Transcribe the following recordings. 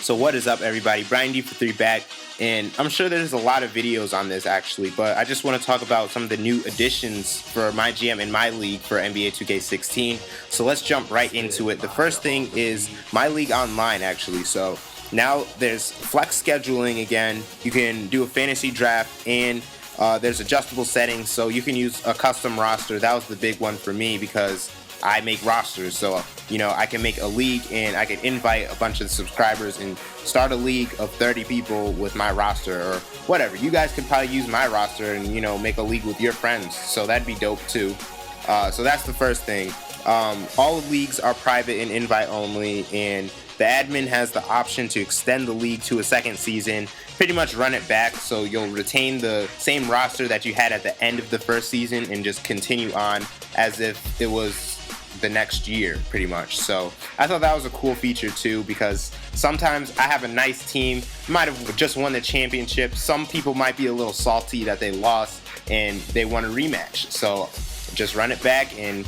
So what is up, everybody? Brian D43 back, and I'm sure there's a lot of videos on this actually, but I just want to talk about some of the new additions for MyGM and MyLEAGUE for NBA 2K16. So let's jump right into it. The first thing is MyLEAGUE Online actually. So now there's flex scheduling again. You can do a fantasy draft, and there's adjustable settings, so you can use a custom roster. That was the big one for me because I make rosters, so I can make a league and I can invite a bunch of subscribers and start a league of 30 people with my roster or whatever. You guys could probably use my roster and make a league with your friends, so that'd be dope too. So that's the first thing. All leagues are private and invite only, and the admin has the option to extend the league to a second season, pretty much run it back, so you'll retain the same roster that you had at the end of the first season and just continue on as if it was the next year, pretty much. So I thought that was a cool feature too, because sometimes I have a nice team, might have just won the championship. Some people might be a little salty that they lost and they want a rematch. So just run it back and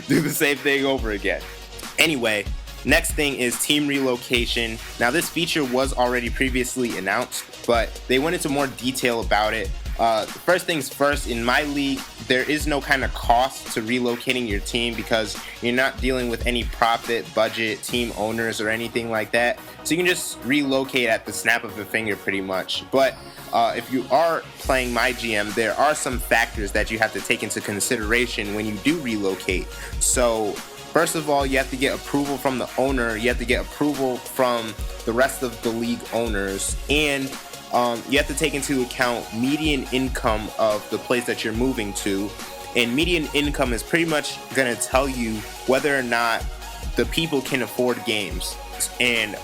do the same thing over again. Anyway, next thing is team relocation. Now this feature was already previously announced, but they went into more detail about it. First things first, in MyLEAGUE, there is no kind of cost to relocating your team because you're not dealing with any profit, budget, team owners, or anything like that. So you can just relocate at the snap of a finger pretty much. But if you are playing MyGM, there are some factors that you have to take into consideration when you do relocate. So first of all, you have to get approval from the owner, you have to get approval from the rest of the league owners, and you have to take into account median income of the place that you're moving to. And median income is pretty much going to tell you whether or not the people can afford games. And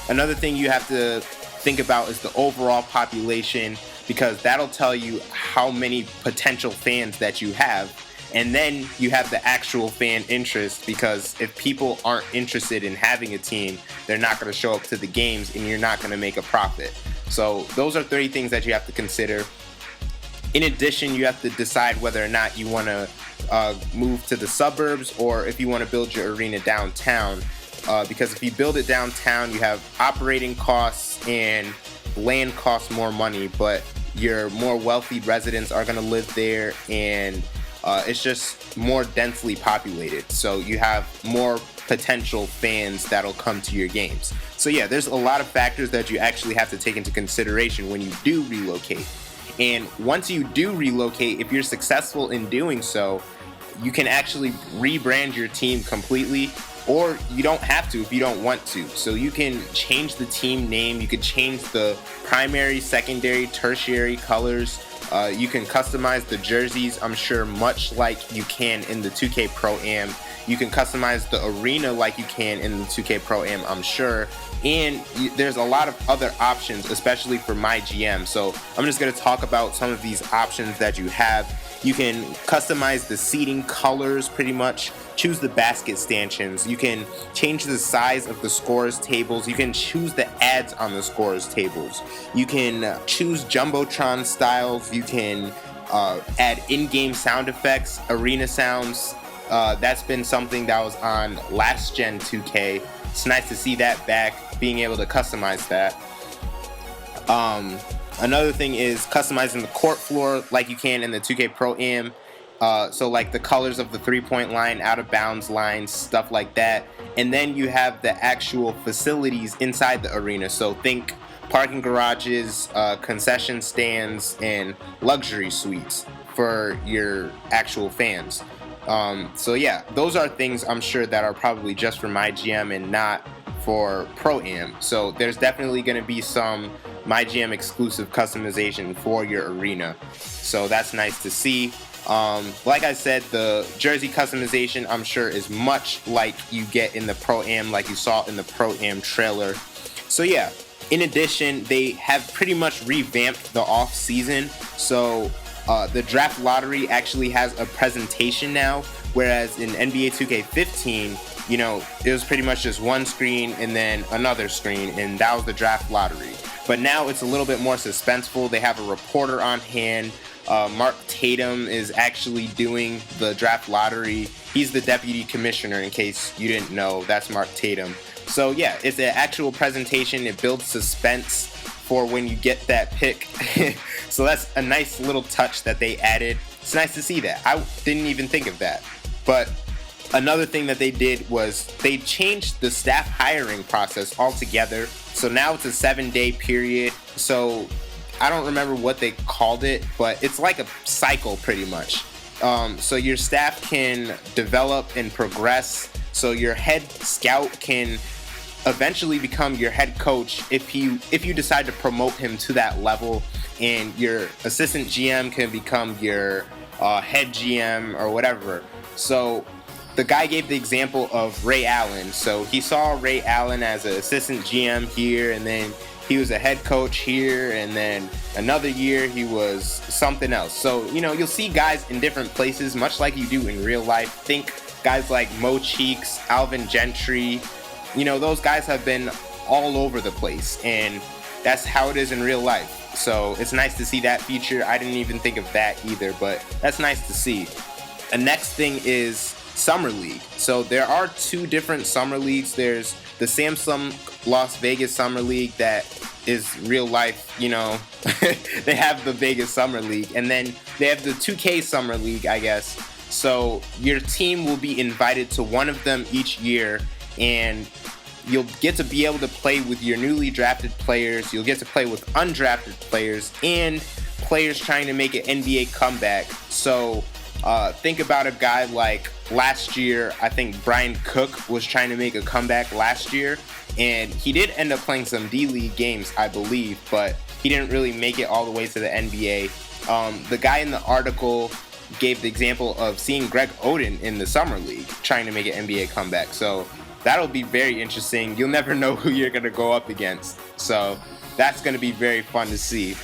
another thing you have to think about is the overall population, because that'll tell you how many potential fans that you have. And then you have the actual fan interest, because if people aren't interested in having a team, they're not going to show up to the games and you're not going to make a profit. So those are 3 things that you have to consider. In addition, you have to decide whether or not you want to move to the suburbs or if you want to build your arena downtown. Because if you build it downtown, you have operating costs and land costs more money, but your more wealthy residents are going to live there, and it's just more densely populated. So you have more potential fans that'll come to your games. So yeah, there's a lot of factors that you actually have to take into consideration when you do relocate. And once you do relocate, if you're successful in doing so, you can actually rebrand your team completely, or you don't have to if you don't want to. So you can change the team name, you can change the primary, secondary, tertiary colors. You can customize the jerseys, I'm sure, much like you can in the 2K Pro-Am. You can customize the arena like you can in the 2K Pro-Am, I'm sure. And there's a lot of other options, especially for MyGM. So I'm just going to talk about some of these options that you have. You can customize the seating colors pretty much, choose the basket stanchions, you can change the size of the scorers tables, you can choose the ads on the scorers tables, you can choose Jumbotron styles, you can add in-game sound effects, arena sounds. That's been something that was on last gen 2K. It's nice to see that back, being able to customize that. Another thing is customizing the court floor like you can in the 2K Pro-Am. So like the colors of the 3-point line, out of bounds lines, stuff like that. And then you have the actual facilities inside the arena. So think parking garages, concession stands, and luxury suites for your actual fans. So yeah, those are things I'm sure that are probably just for MyGM and not for Pro-Am. So there's definitely going to be some MyGM exclusive customization for your arena. So that's nice to see. Like I said, the jersey customization I'm sure is much like you get in the Pro-Am, like you saw in the Pro-Am trailer. So yeah, in addition, they have pretty much revamped the off season. So the draft lottery actually has a presentation now, whereas in NBA 2K15, it was pretty much just one screen and then another screen, and that was the draft lottery. But now it's a little bit more suspenseful. They have a reporter on hand. Mark Tatum is actually doing the draft lottery. He's the deputy commissioner, in case you didn't know. That's Mark Tatum. So yeah, it's an actual presentation. It builds suspense for when you get that pick. So that's a nice little touch that they added. It's nice to see that. I didn't even think of that. But another thing that they did was they changed the staff hiring process altogether. So now it's a 7-day period. So I don't remember what they called it, but it's like a cycle pretty much. So your staff can develop and progress. So your head scout can eventually become your head coach if you decide to promote him to that level, and your assistant GM can become your head GM or whatever. So the guy gave the example of Ray Allen. So he saw Ray Allen as an assistant GM here, and then he was a head coach here, and then another year he was something else. So, you'll see guys in different places, much like you do in real life. Think guys like Mo Cheeks, Alvin Gentry. Those guys have been all over the place, and that's how it is in real life. So it's nice to see that feature. I didn't even think of that either, but that's nice to see. The next thing is Summer League. So there are 2 different Summer Leagues. There's the Samsung Las Vegas Summer League that is real life, they have the Vegas Summer League, and then they have the 2K Summer League, I guess. So your team will be invited to one of them each year, and you'll get to be able to play with your newly drafted players. You'll get to play with undrafted players and players trying to make an NBA comeback. So think about a guy like last year. I think Brian Cook was trying to make a comeback last year, and he did end up playing some D-League games, I believe, but he didn't really make it all the way to the NBA. The guy in the article gave the example of seeing Greg Oden in the Summer League trying to make an NBA comeback. So that'll be very interesting. You'll never know who you're going to go up against. So that's going to be very fun to see.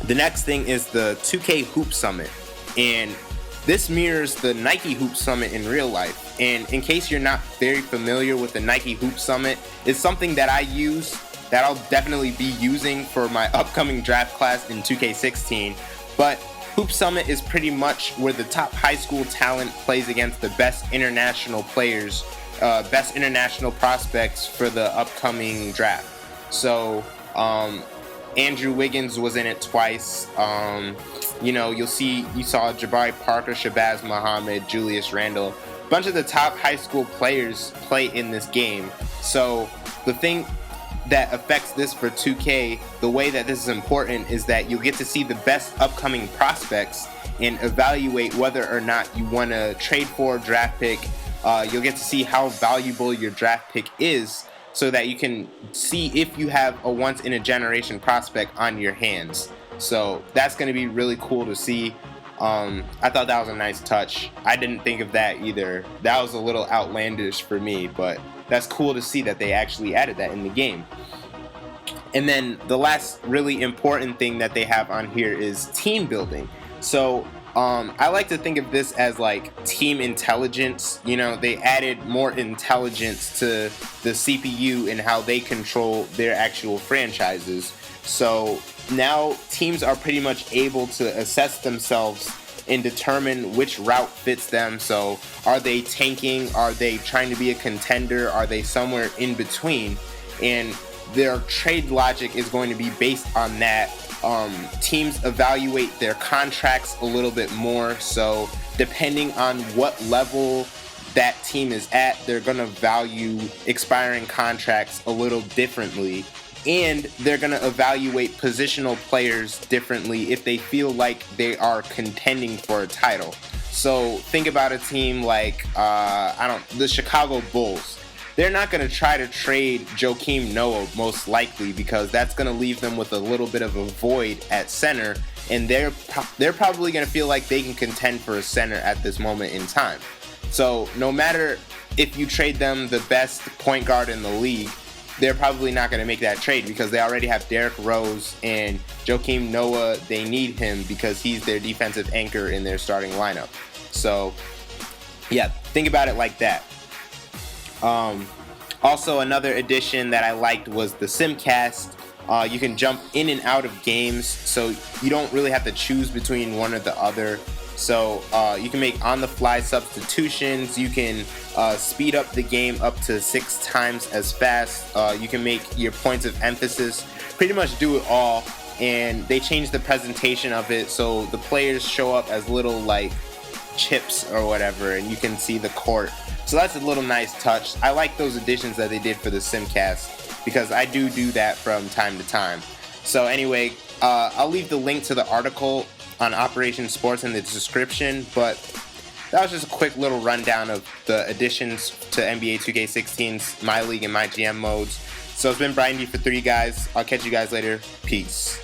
The next thing is the 2K Hoop Summit. And this mirrors the Nike Hoop Summit in real life. And in case you're not very familiar with the Nike Hoop Summit, it's something that I use, that I'll definitely be using for my upcoming draft class in 2K16. But Hoop Summit is pretty much where the top high school talent plays against the best international players, best international prospects for the upcoming draft. So Andrew Wiggins was in it twice. You saw Jabari Parker, Shabazz Muhammad, Julius Randle. A bunch of the top high school players play in this game. So the thing that affects this for 2K, the way that this is important, is that you'll get to see the best upcoming prospects and evaluate whether or not you want to trade for a draft pick. You'll get to see how valuable your draft pick is, so that you can see if you have a once-in-a-generation prospect on your hands. So that's going to be really cool to see. I thought that was a nice touch. I didn't think of that either. That was a little outlandish for me, but that's cool to see that they actually added that in the game. And then the last really important thing that they have on here is team building. So I like to think of this as like team intelligence. They added more intelligence to the CPU and how they control their actual franchises. So now teams are pretty much able to assess themselves and determine which route fits them. So are they tanking? Are they trying to be a contender? Are they somewhere in between? And their trade logic is going to be based on that. Teams evaluate their contracts a little bit more. So depending on what level that team is at, they're going to value expiring contracts a little differently. And they're going to evaluate positional players differently if they feel like they are contending for a title. So think about a team like, the Chicago Bulls. They're not going to try to trade Joakim Noah, most likely, because that's going to leave them with a little bit of a void at center, and they're probably going to feel like they can contend for a center at this moment in time. So no matter if you trade them the best point guard in the league, they're probably not going to make that trade because they already have Derrick Rose, and Joakim Noah, they need him because he's their defensive anchor in their starting lineup. So yeah, think about it like that. Also, another addition that I liked was the Simcast. You can jump in and out of games, so you don't really have to choose between one or the other. So you can make on-the-fly substitutions. You can speed up the game up to 6 times as fast. You can make your points of emphasis, pretty much do it all. And they changed the presentation of it so the players show up as little like chips or whatever, and you can see the court. So that's a little nice touch. I like those additions that they did for the Simcast because I do that from time to time. So anyway, I'll leave the link to the article on Operation Sports in the description, but that was just a quick little rundown of the additions to NBA 2K16's MyLEAGUE and MyGM modes. So it's been Brian D for 3 guys. I'll catch you guys later. Peace.